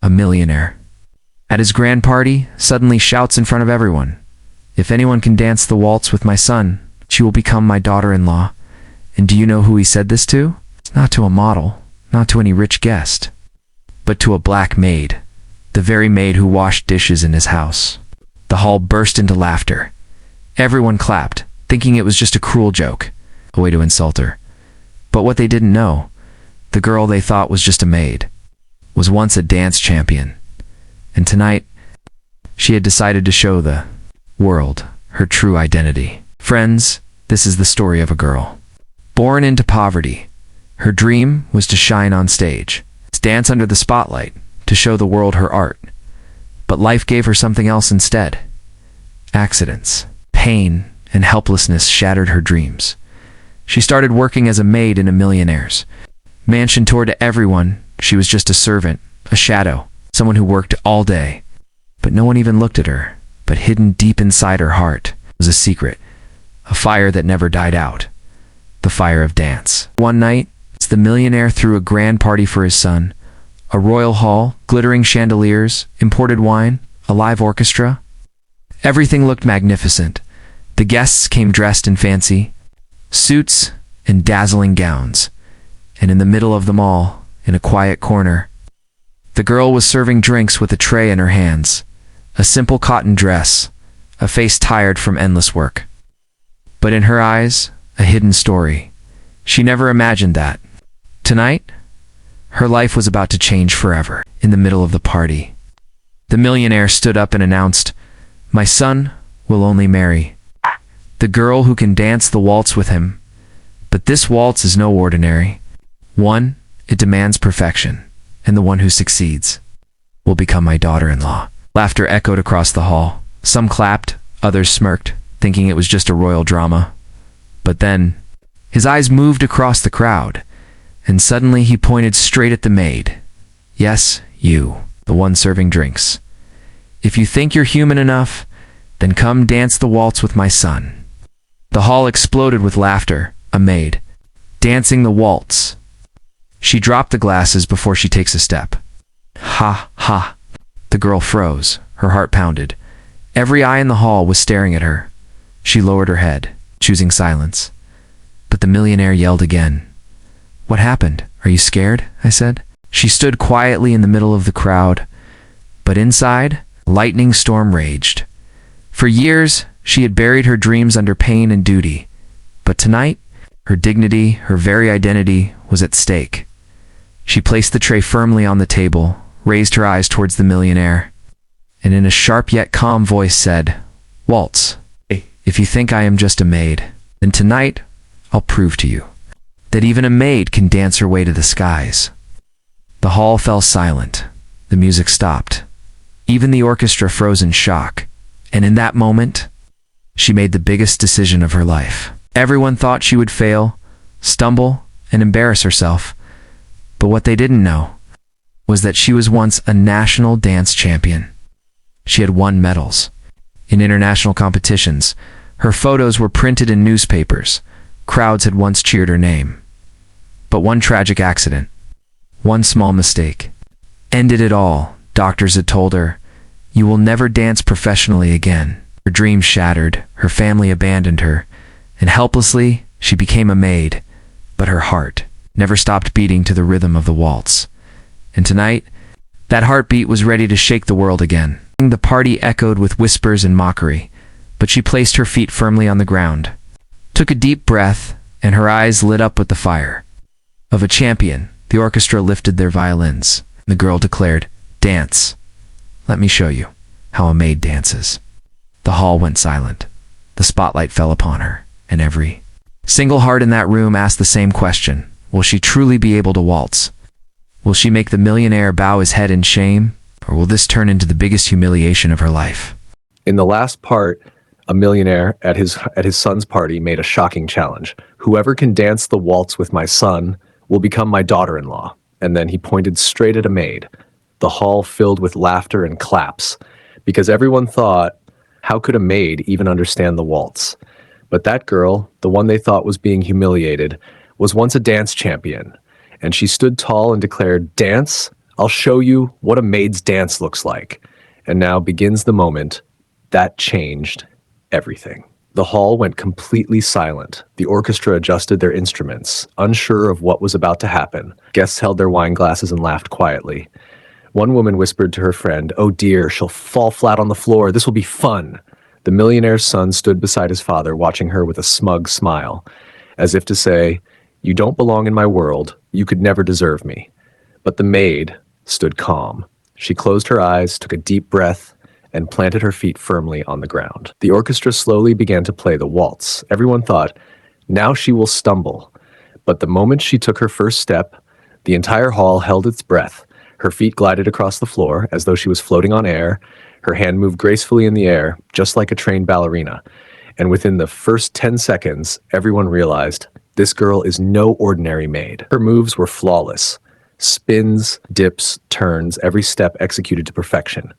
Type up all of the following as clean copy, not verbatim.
a millionaire. At his grand party, suddenly shouts in front of everyone, "If anyone can dance the waltz with my son, she will become my daughter-in-law." And do you know who he said this to? Not to a model, not to any rich guest, but to a black maid, the very maid who washed dishes in his house. The hall burst into laughter. Everyone clapped, thinking it was just a cruel joke, a way to insult her. But what they didn't know, the girl they thought was just a maid, was once a dance champion. And tonight, she had decided to show the world her true identity. Friends, this is the story of a girl. Born into poverty, her dream was to shine on stage, to dance under the spotlight, to show the world her art. But life gave her something else instead. Accidents, pain, and helplessness shattered her dreams. She started working as a maid in a Millionaire's mansion. To everyone, she was just a servant, a shadow, someone who worked all day. But no one even looked at her. But hidden deep inside her heart was a secret, a fire that never died out, the fire of dance. One night, the millionaire threw a grand party for his son, a royal hall, glittering chandeliers, imported wine, a live orchestra. Everything looked magnificent. The guests came dressed in fancy suits and dazzling gowns. And in the middle of them all, in a quiet corner, the girl was serving drinks with a tray in her hands, a simple cotton dress, a face tired from endless work. But in her eyes, a hidden story. She never imagined that. Tonight, her life was about to change forever. In the middle of the party, the millionaire stood up and announced, "My son will only marry the girl who can dance the waltz with him. But this waltz is no ordinary one. It demands perfection, and the one who succeeds will become my daughter-in-law." Laughter echoed across the hall. Some clapped, others smirked, thinking it was just a royal drama. But then, his eyes moved across the crowd, and suddenly he pointed straight at the maid. "Yes, you, the one serving drinks. If you think you're human enough, then come dance the waltz with my son." The hall exploded with laughter. A maid, dancing the waltz. She dropped the glasses before she takes a step. Ha, ha. The girl froze, her heart pounded. Every eye in the hall was staring at her. She lowered her head, choosing silence. But the millionaire yelled again. "What happened? Are you scared?" I said. She stood quietly in the middle of the crowd, but inside, a lightning storm raged. For years, she had buried her dreams under pain and duty. But tonight, her dignity, her very identity, was at stake. She placed the tray firmly on the table, raised her eyes towards the millionaire, and in a sharp yet calm voice said, "Waltz, if you think I am just a maid, then tonight I'll prove to you that even a maid can dance her way to the skies." The hall fell silent. The music stopped. Even the orchestra froze in shock. And in that moment, she made the biggest decision of her life. Everyone thought she would fail, stumble, and embarrass herself. But what they didn't know was that she was once a national dance champion. She had won medals in international competitions. Her photos were printed in newspapers. Crowds had once cheered her name. But one tragic accident, one small mistake, ended it all. Doctors had told her, "You will never dance professionally again." Her dreams shattered, her family abandoned her, and helplessly, she became a maid. But her heart never stopped beating to the rhythm of the waltz. And tonight, that heartbeat was ready to shake the world again. The party echoed with whispers and mockery, but she placed her feet firmly on the ground, took a deep breath, and her eyes lit up with the fire of a champion. The orchestra lifted their violins. The girl declared, "Dance. Let me show you how a maid dances." The hall went silent. The spotlight fell upon her, and every single heart in that room asked the same question. Will she truly be able to waltz? Will she make the millionaire bow his head in shame? Or will this turn into the biggest humiliation of her life? In the last part, a millionaire at his son's party made a shocking challenge. "Whoever can dance the waltz with my son will become my daughter-in-law." And then he pointed straight at a maid. The hall filled with laughter and claps, because everyone thought, how could a maid even understand the waltz? But that girl, the one they thought was being humiliated, was once a dance champion, and she stood tall and declared, "Dance? I'll show you what a maid's dance looks like. And now begins the moment that changed everything. The hall went completely silent. The orchestra adjusted their instruments, unsure of what was about to happen. Guests held their wine glasses and laughed quietly. One woman whispered to her friend, "Oh dear, she'll fall flat on the floor. This will be fun." The millionaire's son stood beside his father, watching her with a smug smile, as if to say, "You don't belong in my world. You could never deserve me." But the maid stood calm. She closed her eyes, took a deep breath, and planted her feet firmly on the ground. The orchestra slowly began to play the waltz. Everyone thought, now she will stumble. But the moment she took her first step, the entire hall held its breath. Her feet glided across the floor as though she was floating on air. Her hand moved gracefully in the air, just like a trained ballerina. And within the first 10 seconds, everyone realized this girl is no ordinary maid. Her moves were flawless. Spins, dips, turns, every step executed to perfection.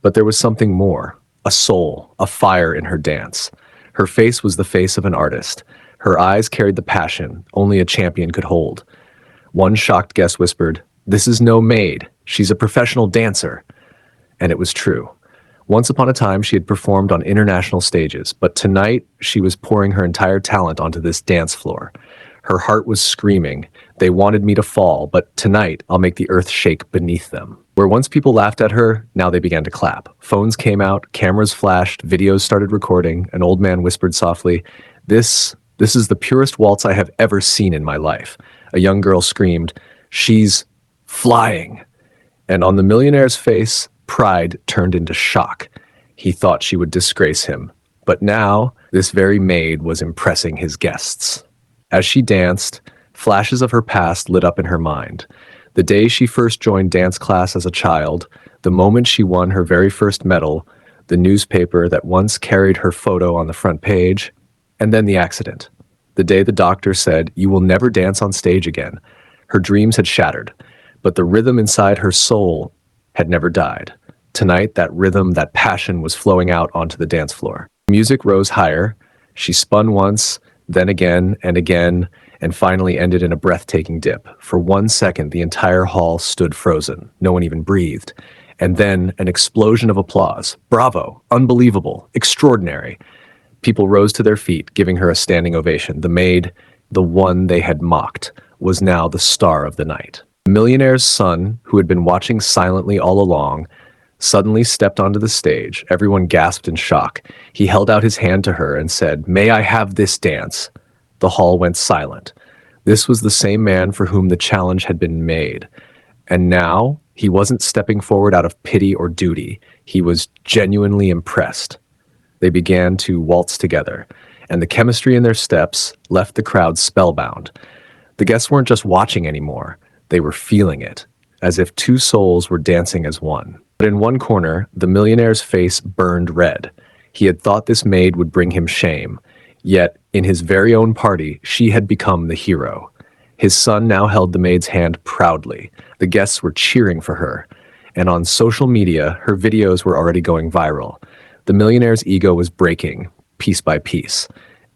But there was something more, a soul, a fire in her dance. Her face was the face of an artist. Her eyes carried the passion only a champion could hold. One shocked guest whispered, "This is no maid. She's a professional dancer." And it was true. Once upon a time, she had performed on international stages, but tonight she was pouring her entire talent onto this dance floor. Her heart was screaming, "They wanted me to fall, but tonight I'll make the earth shake beneath them." Where once people laughed at her, now they began to clap. Phones came out, cameras flashed, videos started recording. An old man whispered softly, This is the purest waltz I have ever seen in my life." A young girl screamed, "She's flying." And on the millionaire's face, pride turned into shock. He thought she would disgrace him. But now, this very maid was impressing his guests. As she danced, flashes of her past lit up in her mind. The day she first joined dance class as a child, the moment she won her very first medal, the newspaper that once carried her photo on the front page, and then the accident. The day the doctor said, "You will never dance on stage again." Her dreams had shattered, but the rhythm inside her soul had never died. Tonight, that rhythm, that passion was flowing out onto the dance floor. Music rose higher. She spun once, then again, and finally ended in a breathtaking dip. For 1 second, the entire hall stood frozen. No one even breathed. And then an explosion of applause. Bravo, unbelievable, extraordinary. People rose to their feet, giving her a standing ovation. The maid, the one they had mocked, was now the star of the night. The millionaire's son, who had been watching silently all along, suddenly stepped onto the stage. Everyone gasped in shock. He held out his hand to her and said, "May I have this dance?" The hall went silent. This was the same man for whom the challenge had been made. And now, he wasn't stepping forward out of pity or duty. He was genuinely impressed. They began to waltz together, and the chemistry in their steps left the crowd spellbound. The guests weren't just watching anymore. They were feeling it, as if two souls were dancing as one. But in one corner, the millionaire's face burned red. He had thought this maid would bring him shame. Yet, in his very own party, she had become the hero. His son now held the maid's hand proudly. The guests were cheering for her. And on social media, her videos were already going viral. The millionaire's ego was breaking, piece by piece.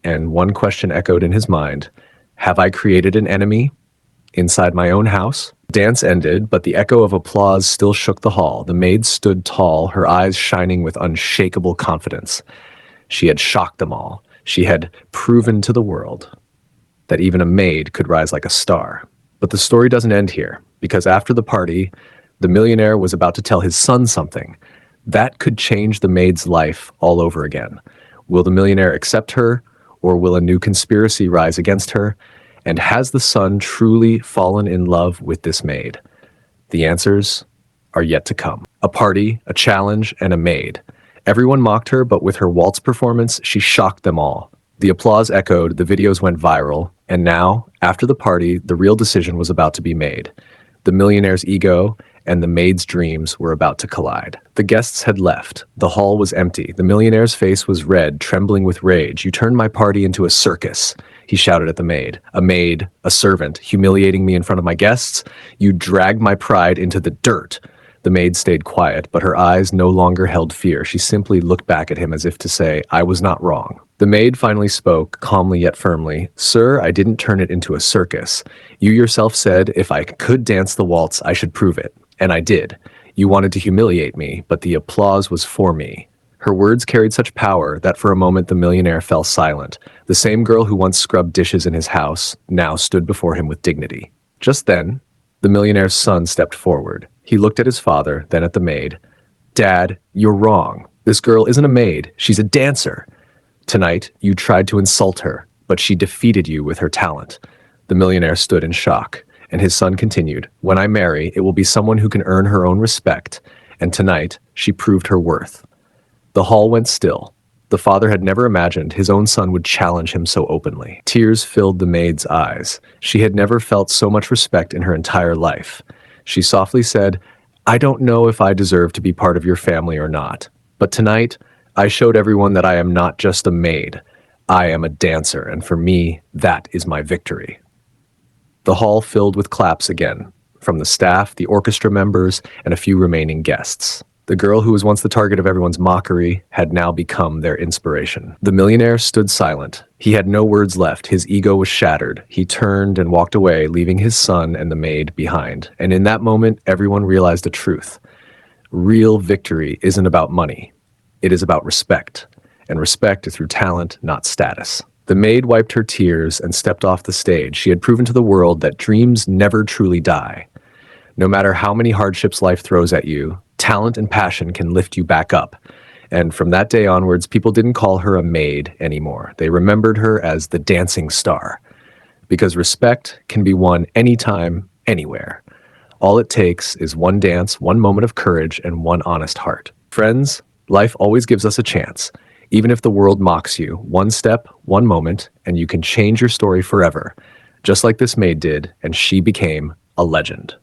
And one question echoed in his mind, have I created an enemy inside my own house? Dance ended, but the echo of applause still shook the hall. The maid stood tall, her eyes shining with unshakable confidence. She had shocked them all. She had proven to the world that even a maid could rise like a star. But the story doesn't end here, because after the party, the millionaire was about to tell his son something that could change the maid's life all over again. Will the millionaire accept her, or will a new conspiracy rise against her? And has the son truly fallen in love with this maid? The answers are yet to come. A party, a challenge, and a maid. Everyone mocked her, but with her waltz performance, she shocked them all. The applause echoed, the videos went viral, and now, after the party, the real decision was about to be made. The millionaire's ego and the maid's dreams were about to collide. The guests had left. The hall was empty. The millionaire's face was red, trembling with rage. "You turned my party into a circus," he shouted at the maid. A servant, humiliating me in front of my guests. "You dragged my pride into the dirt." The maid stayed quiet, but her eyes no longer held fear. She simply looked back at him as if to say, "I was not wrong." The maid finally spoke, calmly yet firmly. "Sir, I didn't turn it into a circus. You yourself said if I could dance the waltz, I should prove it. And I did. You wanted to humiliate me, but the applause was for me. Her words carried such power that for a moment the millionaire fell silent. The same girl who once scrubbed dishes in his house now stood before him with dignity. Just then, the millionaire's son stepped forward. He looked at his father, then at the maid. Dad, you're wrong. This girl isn't a maid. She's a dancer. Tonight, you tried to insult her, but she defeated you with her talent. The millionaire stood in shock, and his son continued, When I marry, it will be someone who can earn her own respect, and tonight, she proved her worth. The hall went still. The father had never imagined his own son would challenge him so openly. Tears filled the maid's eyes. She had never felt so much respect in her entire life. She softly said, I don't know if I deserve to be part of your family or not, but tonight, I showed everyone that I am not just a maid. I am a dancer, and for me, that is my victory. The hall filled with claps again, from the staff, the orchestra members, and a few remaining guests. The girl who was once the target of everyone's mockery had now become their inspiration. The millionaire stood silent. He had no words left. His ego was shattered. He turned and walked away, leaving his son and the maid behind. And in that moment, everyone realized a truth. Real victory isn't about money. It is about respect. And respect is through talent, not status. The maid wiped her tears and stepped off the stage. She had proven to the world that dreams never truly die. No matter how many hardships life throws at you, talent and passion can lift you back up. And from that day onwards, people didn't call her a maid anymore. They remembered her as the dancing star. Because respect can be won anytime, anywhere. All it takes is one dance, one moment of courage, and one honest heart. Friends, life always gives us a chance. Even if the world mocks you, one step, one moment, and you can change your story forever. Just like this maid did, and she became a legend.